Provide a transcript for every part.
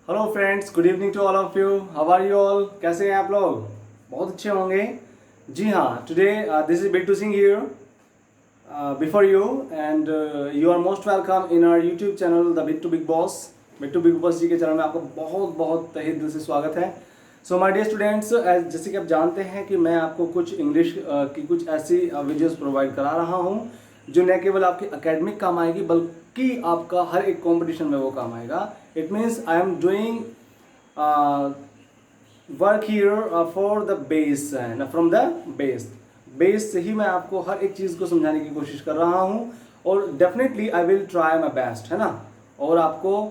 Hello friends, good evening to all of you. How are you all? कैसे हैं आप लोग? बहुत अच्छे होंगे। जी हाँ, today this is Bittu Singh here before you and you are most welcome in our YouTube channel the Bittu big boss. Bittu big boss ji के चैनल में आपको बहुत बहुत तहे दिल से स्वागत है। सो माय डियर स्टूडेंट्स, जैसे कि आप जानते हैं कि मैं आपको कुछ इंग्लिश की कुछ ऐसी वीडियोस प्रोवाइड करा रहा हूँ जो न केवल आपके एकेडमिक काम आएगी बल्कि आपका हर एक कंपटीशन में वो काम आएगा। It means I am doing work here for the base and from the base से ही मैं आपको हर एक चीज़ को समझाने की कोशिश कर रहा हूँ और definitely I will try my best, है ना। और आपको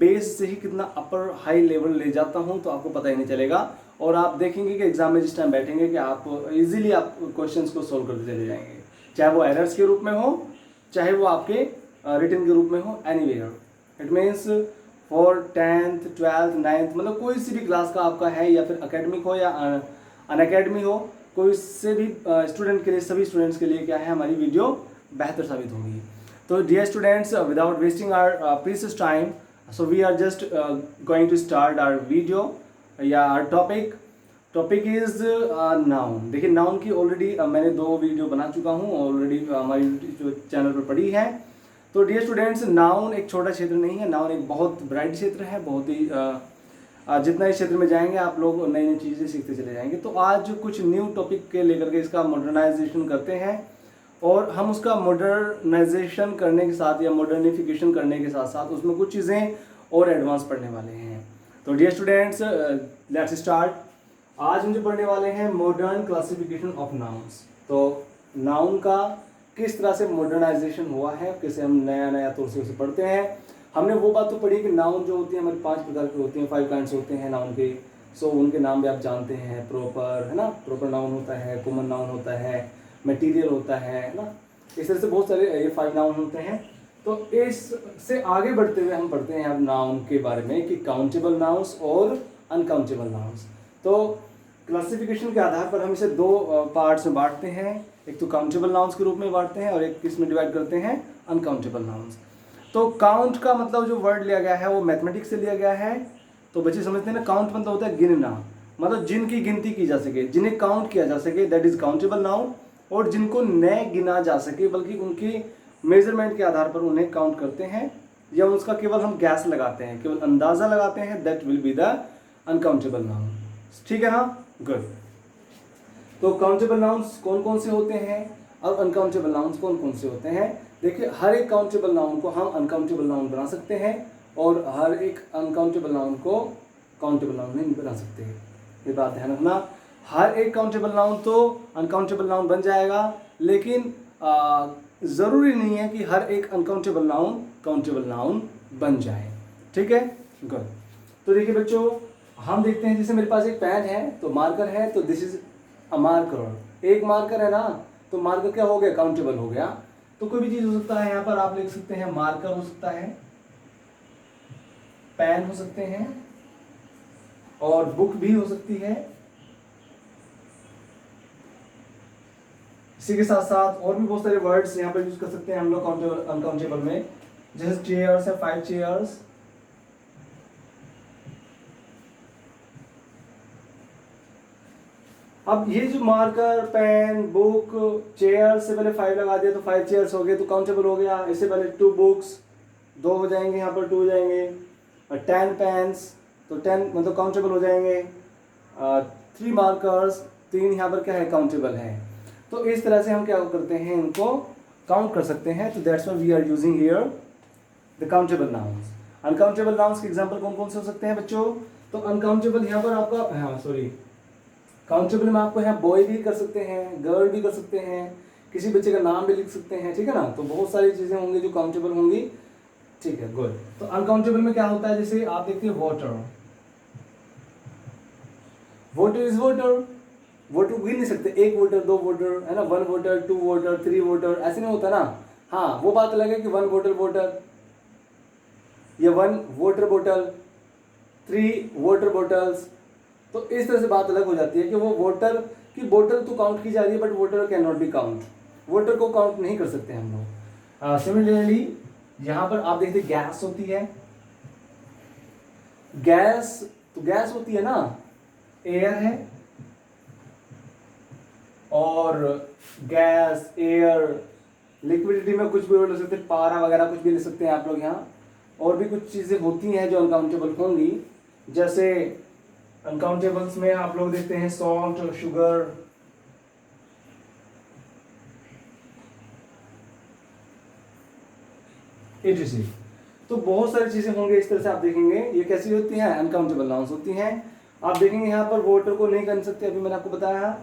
बेस से ही कितना अपर हाई लेवल ले जाता हूँ तो आपको पता ही नहीं चलेगा और आप देखेंगे कि एग्जाम में जिस टाइम बैठेंगे कि आप इजीली आप क्वेश्चंस को सोल्व करते चले जाएंगे, चाहे वो एरर्स के रूप में हो चाहे वो आपके रिटन के रूप में हो, anywhere. It means for 10th 12th 9th मतलब कोई सी भी क्लास का आपका है या फिर एकेडमिक हो या अन अकेडमी हो, कोई से भी स्टूडेंट के लिए, सभी स्टूडेंट्स के लिए क्या है, हमारी वीडियो बेहतर साबित होगी। तो dear students, without wasting our precious time, so we are just going to start our video या आवर टॉपिक इज नाउन। देखिए, नाउन की ऑलरेडी मैंने 2 वीडियो बना चुका हूँ, ऑलरेडी हमारी जो चैनल पर पड़ी है। तो डियर स्टूडेंट्स, नाउन एक छोटा क्षेत्र नहीं है, नाउन एक बहुत ब्राइट क्षेत्र है। बहुत ही जितना इस क्षेत्र में जाएंगे आप लोग नई नई चीज़ें सीखते चले जाएंगे। तो आज कुछ न्यू टॉपिक के लेकर के इसका मॉडर्नाइजेशन करते हैं और हम उसका मॉडर्नाइजेशन करने के साथ या मॉडर्निफिकेशन करने के साथ साथ उसमें कुछ चीज़ें और एडवांस पढ़ने वाले हैं। तो डियर स्टूडेंट्स, लेट्स स्टार्ट। आज हम जो पढ़ने वाले हैं मॉडर्न क्लासिफिकेशन ऑफ नाउन्स। तो नाउन का किस तरह से मॉडर्नाइजेशन हुआ है, कैसे हम नया नया तौर से उसे पढ़ते हैं। हमने वो बात तो पढ़ी कि नाउन जो होती है हमारे 5 प्रकार के होते हैं, 5 काइंड्स होते हैं नाउन के। सो उनके नाम भी आप जानते हैं, प्रॉपर, है ना, प्रॉपर नाउन होता है, कॉमन नाउन होता है, मटेरियल होता है ना। इस तरह से बहुत सारे ये 5 नाउन होते हैं। तो इससे आगे बढ़ते हुए हम पढ़ते हैं अब नाउन के बारे में कि काउंटेबल नाउन्स और अनकाउंटेबल नाउन्स। तो क्लासिफिकेशन के आधार पर हम इसे 2 पार्ट्स में बांटते हैं। एक तो काउंटेबल नाउन्स के रूप में बांटते हैं और एक किसमें डिवाइड करते हैं, अनकाउंटेबल नाउन्स। तो काउंट का मतलब जो वर्ड लिया गया है वो मैथमेटिक्स से लिया गया है। तो बच्चे समझते हैं ना, काउंट मतलब होता है गिनना, मतलब जिनकी गिनती की जा सके, जिन्हें काउंट किया जा सके, दैट इज काउंटेबल नाउन। और जिनको न गिना जा सके बल्कि उनकी मेजरमेंट के आधार पर उन्हें काउंट करते हैं या उसका केवल हम गैस लगाते हैं, केवल अंदाजा लगाते हैं, that will be the uncountable noun. ठीक है ना, गुड। तो काउंटेबल नाउन्स कौन कौन से होते हैं और अनकाउंटेबल नाउन्स कौन कौन से होते हैं। देखिए, हर एक काउंटेबल नाउन को हम अनकाउंटेबल नाउन बना सकते हैं और हर एक अनकाउंटेबल नाउन को काउंटेबल नाउन नहीं बना सकते। ये बात ध्यान रखना, हर एक काउंटेबल नाउन तो अनकाउंटेबल नाउन बन जाएगा, लेकिन ज़रूरी नहीं है कि हर एक अनकाउंटेबल नाउन काउंटेबल नाउन बन जाए। ठीक है, गुड। तो देखिए बच्चों, हम देखते हैं, जैसे मेरे पास एक पेन है तो मार्कर है, तो दिस इज अ मार्कर। एक मार्कर है ना, तो मार्कर क्या हो गया, काउंटेबल हो गया। तो कोई भी चीज हो सकता है, यहाँ पर आप लिख सकते हैं मार्कर हो सकता है, पेन हो सकते हैं और बुक भी हो सकती है। इसी के साथ साथ और भी बहुत सारे वर्ड्स यहाँ पर यूज कर सकते हैं हम लोग काउंटेबल अनकाउंटेबल में। जैसे चेयर्स है, 5 चेयर्स। अब ये जो मार्कर, पेन, बुक, चेयर से पहले 5 लगा दिया तो 5 चेयर्स हो गए तो काउंटेबल हो गया। इससे पहले 2 बुक्स, 2 हो जाएंगे, यहाँ पर 2 हो जाएंगे। और 10 पेन्स, तो 10 मतलब काउंटेबल हो जाएंगे। 3 मार्कर्स, 3 यहाँ पर क्या है, काउंटेबल है। तो इस तरह से हम क्या करते हैं, इनको काउंट कर सकते हैं। तो that's why we are using here the countable nouns. Uncountable nouns के एग्जाम्पल कौन कौन से हो सकते हैं बच्चों। तो अनकाउंटेबल यहाँ पर आपका, हाँ सॉरी, काउंटेबल में आपको यहाँ बॉय भी कर सकते हैं, गर्ल भी कर सकते हैं, किसी बच्चे का नाम भी लिख सकते हैं। ठीक है ना, तो बहुत सारी चीजें होंगी जो काउंटेबल होंगी। ठीक है, गुड। तो अनकाउंटेबल में क्या होता है, जैसे आप देखते हैं water, water is water. Water गिन नहीं सकते, 1 वाटर, 2 वाटर, है ना, 1 वाटर, 2 वाटर, 3 वाटर, ऐसे नहीं होता ना। हाँ, वो बात अलग है कि 1 वाटर वाटर या 1 वाटर बोतल, 3 वाटर बॉटल्स। तो इस तरह से बात अलग हो जाती है कि वो वाटर की बोतल तो काउंट की जा रही है but water can not be count, water को काउंट नहीं कर सकते हम लोग। सिमिलरली यहाँ पर आप देखते गैस होती है, गैस, तो गैस होती है ना, एयर है, और गैस, एयर, लिक्विडिटी में कुछ भी ले सकते हैं, पारा वगैरह कुछ भी ले सकते हैं आप लोग यहाँ। और भी कुछ चीज़ें होती हैं जो अनकाउंटेबल होंगी, जैसे अनकाउंटेबल्स में आप लोग देखते हैं सॉल्ट, शुगर, etc। तो बहुत सारी चीजें होंगे इस तरह से आप देखेंगे। ये कैसी होती हैं? अनकाउंटेबल नाउन्स होती हैं। आप देखेंगे यहाँ पर वाटर को नहीं गिन सकते, अभी मैंने आपको बताया।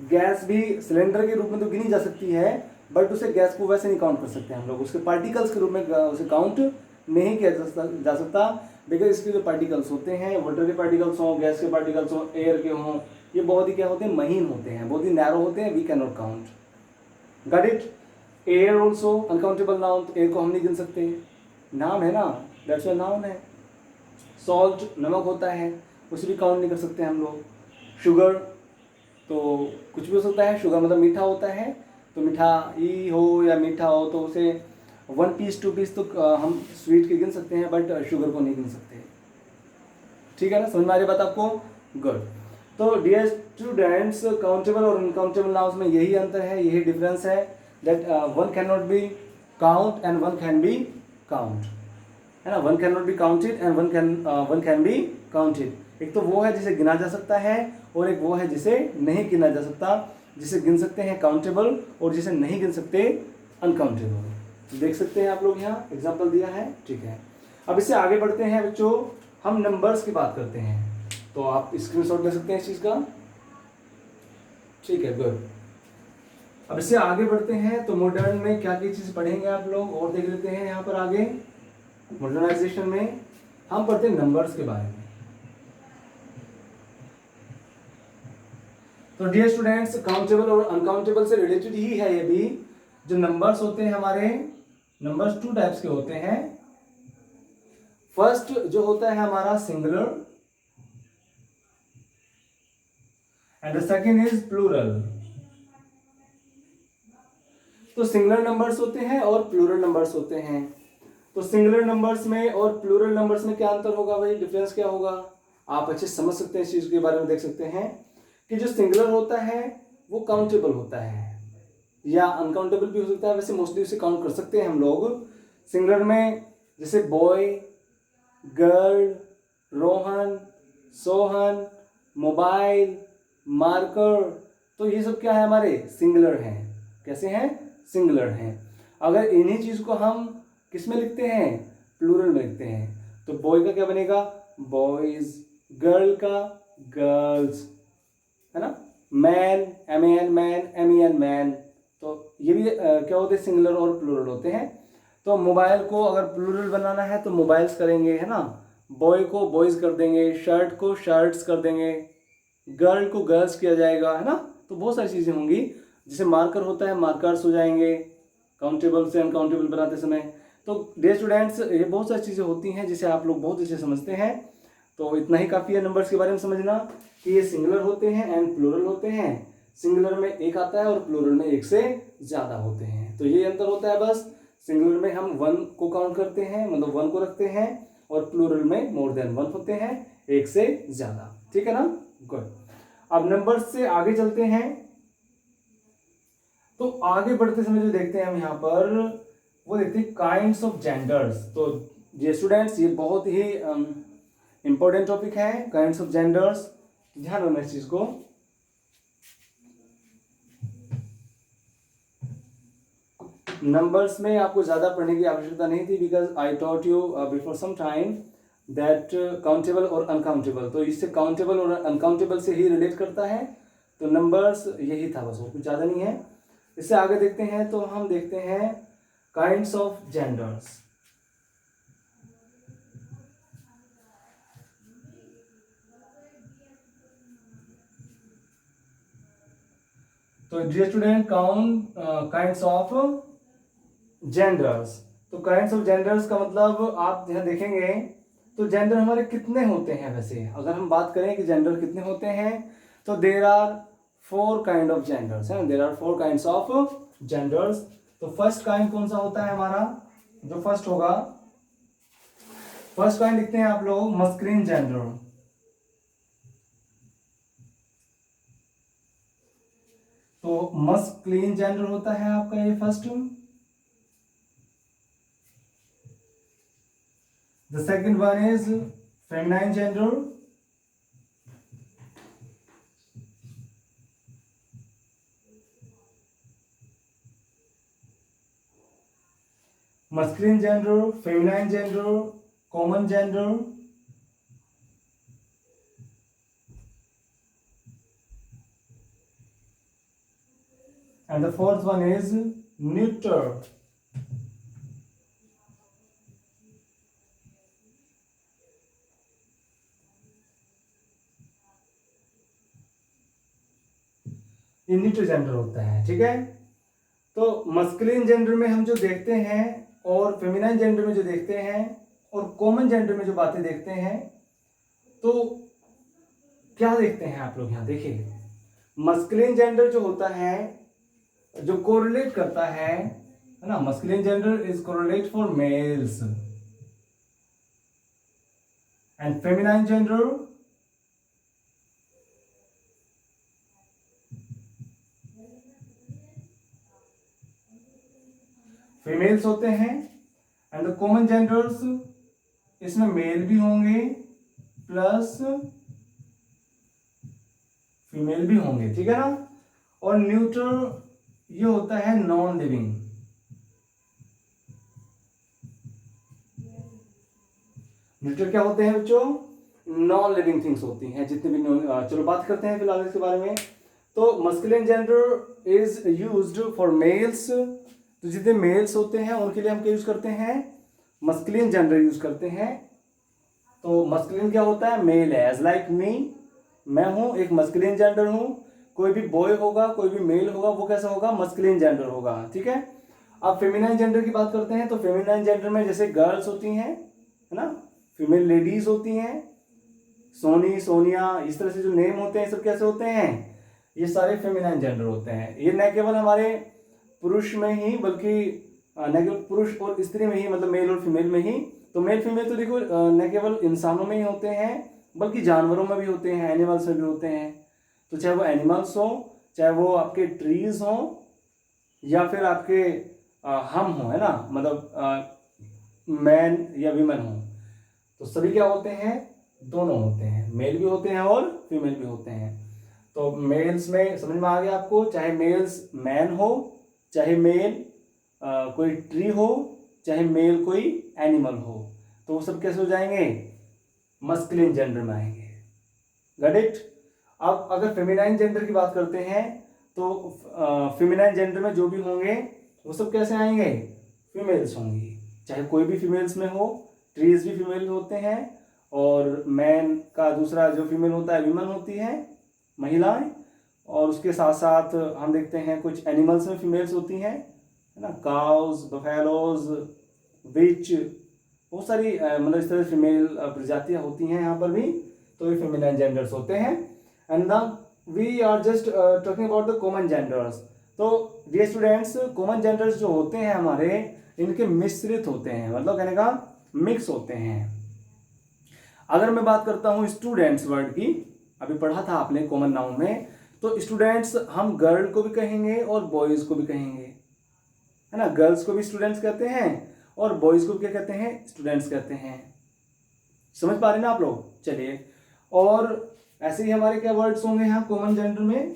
गैस भी सिलेंडर के रूप में तो गिनी जा सकती है, बट उसे गैस को वैसे नहीं काउंट कर सकते हम लोग, उसके पार्टिकल्स के रूप में उसे काउंट नहीं किया जा सकता, बिकॉज इसके जो पार्टिकल्स होते हैं, वाटर के पार्टिकल्स हों, गैस के पार्टिकल्स हों, एयर के हों, ये बहुत ही क्या होते हैं? महीन होते हैं, बहुत ही नैरो होते हैं, we can not count. Got it? Air also uncountable noun, air को हम नहीं गिन सकते, नाम है ना, दैट्स व्हाई नाउन है। सॉल्ट नमक होता है, उसे भी काउंट नहीं कर सकते हम लोग। शुगर तो कुछ भी हो सकता है, शुगर मतलब मीठा होता है, तो मिठाई हो या मीठा हो तो उसे 1 पीस 2 पीस तो हम स्वीट के गिन सकते हैं, बट शुगर को नहीं गिन सकते। ठीक है ना, समझ में आ रही बात आपको? गुड। तो डियर स्टूडेंट्स, काउंटेबल और अनकाउंटेबल नाउन्स में यही अंतर है, यही डिफरेंस है, that one can not be count and one can be count, है ना। One can not be counted and one can be counted. एक तो वो है जिसे गिना जा सकता है, और एक वो है जिसे नहीं गिना जा सकता। जिसे गिन सकते हैं काउंटेबल, और जिसे नहीं गिन सकते अनकाउंटेबल। देख सकते हैं आप लोग, यहाँ एग्जाम्पल दिया है, ठीक है। अब इससे आगे बढ़ते हैं बच्चों, हम नंबर्स की बात करते हैं, तो आप स्क्रीनशॉट ले सकते हैं इस चीज का, ठीक है, गुड। अब इससे आगे बढ़ते हैं, तो मॉडर्न में क्या क्या चीज पढ़ेंगे आप लोग, और देख लेते हैं यहाँ पर आगे। मॉडर्नाइजेशन में हम पढ़ते हैं नंबर्स के बारे में। तो डियर स्टूडेंट्स, काउंटेबल और अनकाउंटेबल से रिलेटेड ही है ये भी। जो नंबर्स होते हैं हमारे, नंबर्स 2 टाइप्स के होते हैं। फर्स्ट जो होता है हमारा singular, and the second is plural. तो सिंगुलर नंबर्स होते हैं और प्लूरल नंबर्स होते हैं। तो सिंगुलर नंबर्स में और प्लूरल नंबर्स में क्या अंतर होगा भाई, डिफरेंस क्या होगा, आप अच्छे समझ सकते हैं इस चीज के बारे में। देख सकते हैं कि जो सिंगुलर होता है वो काउंटेबल होता है, या अनकाउंटेबल भी हो सकता है, वैसे मोस्टली उसे काउंट कर सकते हैं हम लोग। सिंगुलर में जैसे boy, girl, Rohan, Sohan, mobile, marker, तो ये सब क्या है, हमारे सिंगुलर हैं। कैसे हैं? सिंगुलर हैं। अगर इन्हीं चीज को हम किस में लिखते हैं? प्लूरल में लिखते हैं। तो बॉय का क्या बनेगा? बॉयज, गर्ल का गर्ल्स, है ना। Man, MAN man, MEN man. तो ये भी क्या होते हैं? सिंगुलर और प्लूरल होते हैं। तो मोबाइल को अगर प्लूरल बनाना है तो मोबाइल्स करेंगे, है ना। बॉय को बॉयज कर देंगे, शर्ट को शर्ट्स कर देंगे, गर्ल को गर्ल्स किया जाएगा, है ना। तो बहुत सारी चीजें होंगी। जैसे मार्कर होता है, मार्कर्स हो जाएंगे काउंटेबल से अनकाउंटेबल बनाते समय। तो डियर स्टूडेंट्स, ये बहुत सारी चीजें होती हैं जिसे आप लोग बहुत अच्छे समझते हैं। तो इतना ही काफी है नंबर्स के बारे में समझना, कि ये सिंगुलर होते हैं एंड प्लूरल होते हैं। सिंगुलर में एक आता है और प्लूरल में एक से ज्यादा होते हैं। तो ये अंतर होता है बस। सिंगुलर में हम 1 को काउंट करते हैं, मतलब 1 को रखते हैं, और प्लूरल में मोर देन 1 होते हैं, एक से ज्यादा। ठीक है ना, गुड। अब नंबर्स से आगे चलते हैं। तो आगे बढ़ते समय जो देखते हैं हम यहाँ पर, वो देखते हैं काइंड्स ऑफ जेंडर्स। तो ये स्टूडेंट्स, ये बहुत ही इंपॉर्टेंट टॉपिक है, काइंड्स ऑफ जेंडर्स। ध्यान रखना इस चीज को। नंबर्स में आपको ज्यादा पढ़ने की आवश्यकता नहीं थी, because I taught you before some time that countable और अनकाउंटेबल। तो इससे काउंटेबल और अनकाउंटेबल से ही रिलेट करता है। तो नंबर्स यही था बस, वो कुछ ज्यादा नहीं है। इससे आगे देखते हैं, तो हम देखते हैं काइंड्स ऑफ जेंडर्स। तो dear student, count kinds of genders. तो काइंड्स ऑफ जेंडर्स का मतलब आप यहाँ देखेंगे तो जेंडर हमारे कितने होते हैं। वैसे अगर हम बात करें कि जेंडर कितने होते हैं, तो there are 4 kind of genders है, there are 4 kinds of genders. तो फर्स्ट काइंड कौन सा होता है हमारा? जो फर्स्ट होगा फर्स्ट पॉइंट लिखते हैं आप लोग मस्कुलिन जेंडर। तो मस्कुलिन जेंडर होता है आपका ये first. The second one is feminine gender. masculine gender, feminine gender, common gender, and the fourth one is neuter. ये न्यूट्रल जेंडर होता है, ठीक है। तो मस्कुलिन जेंडर में हम जो देखते हैं और फेमिनाइन जेंडर में जो देखते हैं और कॉमन जेंडर में जो बातें देखते हैं, तो क्या देखते हैं आप लोग यहां देखिए। मस्कुलिन जेंडर जो होता है, जो कोरिलेट करता है ना, masculine gender is correlate for mails and feminine gender females होते हैं। एंड द कॉमन जेंडर्स, इसमें मेल भी होंगे प्लस फीमेल भी होंगे, ठीक है ना। और न्यूट्रल ये होता है नॉन लिविंग। न्यूट्रल क्या होते हैं बच्चों? नॉन लिविंग थिंग्स होती हैं जितने भी। चलो बात करते हैं फिलहाल इसके बारे में। तो masculine gender is used for mails. तो जितने मेल्स होते हैं उनके लिए हम क्या यूज करते हैं? मस्कुलिन जेंडर यूज करते हैं। तो मस्कुलिन क्या होता है? मेल है, एज लाइक मी, मैं हूं एक मस्कुलिन जेंडर हूं। कोई भी बॉय होगा, कोई भी मेल होगा, वो कैसा होगा? मस्कुलिन जेंडर होगा, ठीक है। अब फेमिनाइन जेंडर की बात करते हैं। तो फेमिनाइन जेंडर में जैसे गर्ल्स होती हैं, है ना, फीमेल लेडीज होती हैं, सोनी, सोनिया, इस तरह से जो नेम होते हैं सब कैसे होते हैं? ये सारे फेमिनाइन जेंडर होते हैं। ये न केवल हमारे पुरुष में ही, बल्कि न केवल पुरुष और स्त्री में ही, मतलब मेल और फीमेल में ही। तो मेल फीमेल तो देखो न केवल इंसानों में ही होते हैं, बल्कि जानवरों में भी होते हैं, एनिमल्स में भी होते हैं। तो चाहे वो एनिमल्स हो, चाहे वो आपके ट्रीज हो, या फिर आपके हम हो, है ना, मतलब मैन या वीमेन हो, तो सभी क्या होते हैं? दोनों होते हैं, मेल भी होते हैं और फीमेल भी होते हैं। तो मेल्स में समझ में आ गया आपको, चाहे मेल्स मैन हो, चाहे मेल कोई ट्री हो, चाहे मेल कोई एनिमल हो, तो वो सब कैसे हो जाएंगे? मस्कुलिन जेंडर में आएंगे। Got it. अब अगर फेमिनाइन जेंडर की बात करते हैं, तो फेमिनाइन जेंडर में जो भी होंगे वो सब कैसे आएंगे? फीमेल्स होंगी। चाहे कोई भी फीमेल्स में हो, ट्रीज भी फीमेल होते हैं, और मैन का दूसरा जो फीमेल होता है वीमन होती है, महिलाएं। और उसके साथ साथ हम देखते हैं कुछ एनिमल्स में फीमेल्स होती हैं, है ना, काउज, बफेलोज, विच, बहुत सारी मतलब इस तरह फीमेल प्रजातियां होती हैं यहाँ पर भी। तो ये फेमिनाइन जेंडर्स होते हैं। And now we are just talking about the common genders. तो डियर स्टूडेंट्स, कॉमन जेंडर्स जो होते हैं हमारे, इनके मिश्रित होते हैं, मतलब कहने का मिक्स होते हैं। अगर मैं बात करता हूँ स्टूडेंट्स वर्ड की, अभी पढ़ा था आपने कॉमन नाउन में, तो स्टूडेंट्स हम गर्ल को भी कहेंगे और बॉयज को भी कहेंगे, है ना। गर्ल्स को भी स्टूडेंट्स कहते हैं और बॉयज को भी क्या कहते हैं? स्टूडेंट्स कहते हैं। समझ पा रहे ना आप लोग? चलिए, और ऐसे ही हमारे क्या वर्ड्स होंगे यहाँ कॉमन जेंडर में?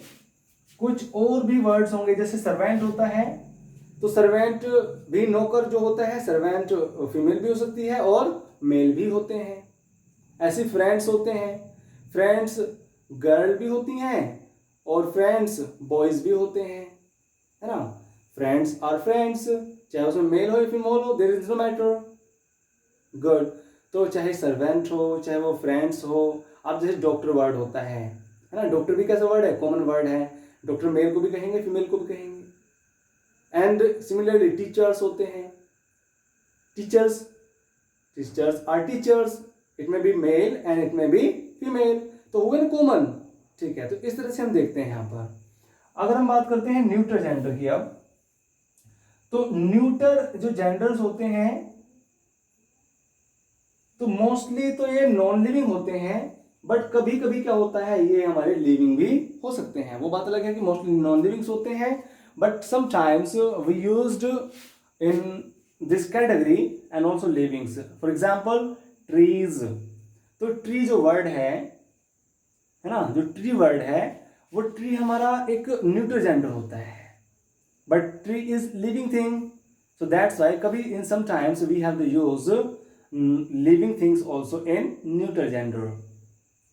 कुछ और भी वर्ड्स होंगे, जैसे सर्वेंट होता है। तो सर्वेंट भी, नौकर जो होता है, सर्वेंट फीमेल भी हो सकती है और मेल भी होते हैं। ऐसे फ्रेंड्स होते हैं, फ्रेंड्स गर्ल भी होती हैं और फ्रेंड्स बॉयज भी होते हैं, है ना। फ्रेंड्स आर फ्रेंड्स, चाहे उसमें मेल हो या फीमेल हो, there is no matter. Good. तो चाहे सर्वेंट हो, चाहे वो फ्रेंड्स हो। अब जैसे डॉक्टर वर्ड होता है ना, डॉक्टर भी कैसा वर्ड है? कॉमन वर्ड है। डॉक्टर मेल को भी कहेंगे, फीमेल को भी कहेंगे। एंड सिमिलरली टीचर्स होते हैं, teachers, teachers are teachers, it may be male and it may be female. तो हो गया ना कॉमन, ठीक है। तो इस तरह से हम देखते हैं यहाँ पर। अगर हम बात करते हैं न्यूट्रल जेंडर की, अब तो न्यूट्रल जो जेंडर्स होते हैं, तो मोस्टली तो ये नॉन लिविंग होते हैं, बट कभी कभी क्या होता है ये हमारे लिविंग भी हो सकते हैं। वो बात अलग है कि मोस्टली नॉन लिविंग्स होते हैं, but sometimes we used in this category and also livings. For example trees. तो ट्री जो वर्ड है ना, जो ट्री वर्ड है वो ट्री हमारा एक न्यूट्रल जेंडर होता है, but tree is living thing, so that's why कभी in sometimes we have the use living things also in neutral gender.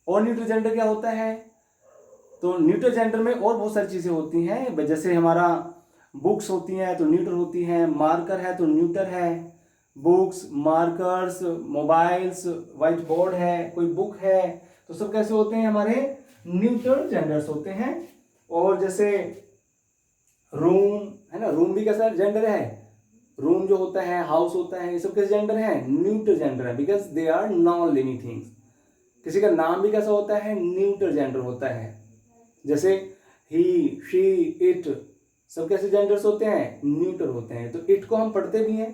और न्यूट्रल जेंडर क्या होता है, तो न्यूट्रल जेंडर में और बहुत सारी चीज़ें होती हैं, जैसे हमारा बुक्स होती हैं तो न्यूट्रल होती हैं, मार्कर है तो न्यूट्रल है, books, markers, mobiles, white board है, कोई बुक है, तो सब कैसे होते हैं हमारे न्यूट्रल जेंडर्स होते हैं। और जैसे रूम है ना, रूम भी कैसा जेंडर है, रूम जो होता है, हाउस होता है, ये सब कैसे जेंडर है, न्यूट्रल जेंडर है, because they are non living things. किसी का नाम भी कैसा होता है, न्यूट्रल जेंडर होता है, जैसे ही, शी, इट, सब कैसे जेंडर्स होते हैं, न्यूट्रल होते हैं। तो इट को हम पढ़ते भी हैं,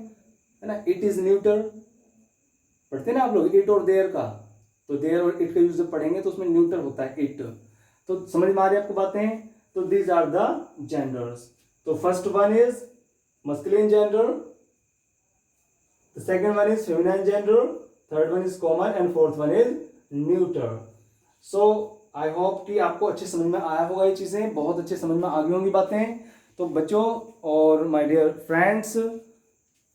है ना, इट इज न्यूट्रल, पढ़ते हैं ना आप लोग, इट और देयर का, तो देयर और इट का यूज जब पढ़ेंगे तो उसमें न्यूट्रल होता है इट। तो समझ में आ रही है आपको बातें। तो दीज आर द जेंडर्स। तो first one is masculine gender, the second one is feminine gender, third one is common and fourth one is neutral. So I hope कि आपको अच्छे समझ में आया होगा, ये चीज़ें बहुत अच्छे समझ में आ गई होंगी बातें। तो बच्चों और माय डियर फ्रेंड्स,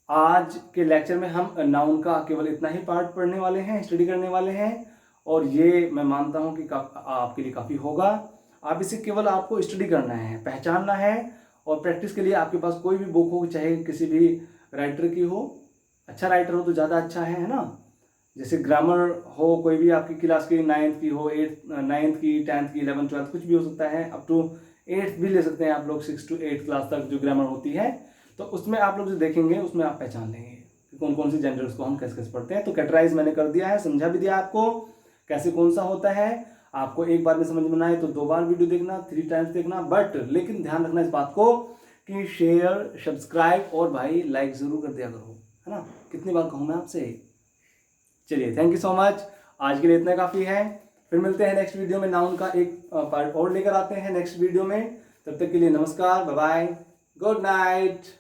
आज के लेक्चर में हम नाउन का केवल इतना ही पार्ट पढ़ने वाले हैं, स्टडी करने वाले हैं, और ये मैं मानता हूँ कि आपके लिए काफ़ी होगा। आप इसे केवल आपको स्टडी करना है, पहचानना है, और प्रैक्टिस के लिए आपके पास कोई भी बुक हो, चाहे किसी भी राइटर की हो, अच्छा राइटर हो तो ज़्यादा अच्छा है ना। जैसे ग्रामर हो, कोई भी आपकी क्लास की 9th की हो, 9th की, 10th की, 11th 12th कुछ भी हो सकता है, अप टू 8th भी ले सकते हैं आप लोग, 6 to 8 क्लास तक जो ग्रामर होती है। तो उसमें आप लोग जो देखेंगे उसमें आप पहचान लेंगे कि कौन कौन सी जेंडर्स को हम कैसे कैसे पढ़ते हैं। तो कैटेगराइज मैंने कर दिया है, समझा भी दिया आपको कैसे कौन सा होता है। आपको एक बार में समझ में ना आए तो 2 बार वीडियो देखना, 3 टाइम्स देखना, बट लेकिन ध्यान रखना इस बात को कि शेयर, सब्सक्राइब और भाई लाइक जरूर कर दिया करो, है ना। कितनी बार कहूँ मैं आपसे। चलिए, थैंक यू सो मच, आज के लिए इतना काफ़ी है। फिर मिलते हैं नेक्स्ट वीडियो में, नाउन का एक पार्ट और लेकर आते हैं नेक्स्ट वीडियो में। तब तक के लिए नमस्कार, बाय बाय, गुड नाइट।